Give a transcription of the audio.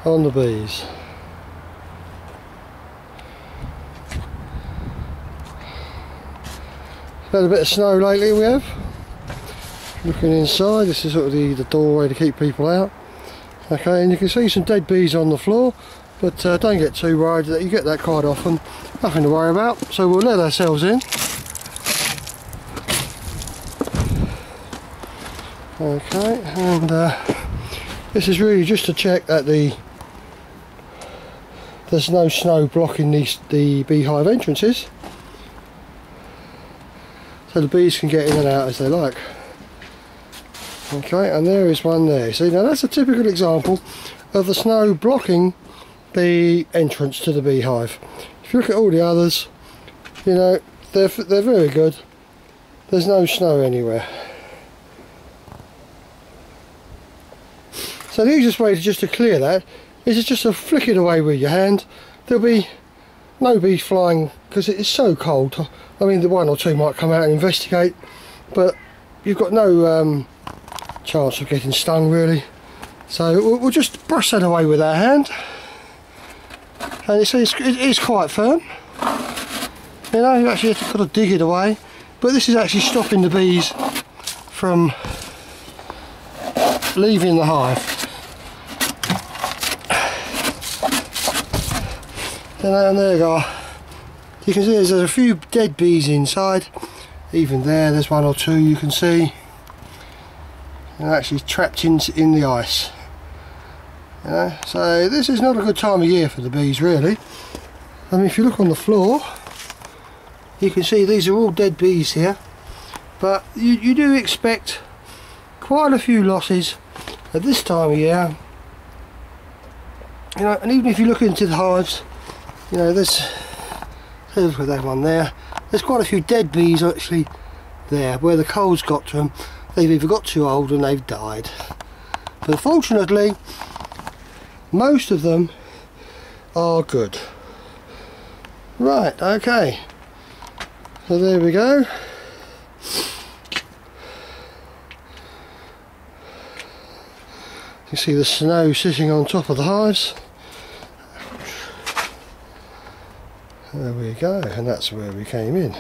on the bees. Had a bit of snow lately, we have. Looking inside, this is sort of the doorway to keep people out. Okay, and you can see some dead bees on the floor, but don't get too worried, that you get that quite often. Nothing to worry about, so we'll let ourselves in. Okay, and this is really just to check that there's no snow blocking the beehive entrances, so the bees can get in and out as they like. Okay, and there is one there. See, now that's a typical example of the snow blocking the entrance to the beehive. If you look at all the others, you know, they're very good. There's no snow anywhere. So the easiest way to clear that is just to flick it away with your hand. There'll be no bees flying because it is so cold. I mean, the one or two might come out and investigate, but you've got no chance of getting stung really. So we'll just brush that away with our hand, and it is quite firm. You know, you actually have to kind of dig it away, but this is actually stopping the bees from leaving the hive. And there you go. You can see there's a few dead bees inside. Even there's one or two you can see. They're actually trapped in the ice. You know, so this is not a good time of year for the bees really. I mean, if you look on the floor, you can see these are all dead bees here, but you do expect quite a few losses at this time of year. You know, and even if you look into the hives, you know, there's look at that one there. There's quite a few dead bees actually there, where the cold's got to them. They've either got too old and they've died. But fortunately, most of them are good. Right, okay. So there we go. You see the snow sitting on top of the hives. There we go, and that's where we came in.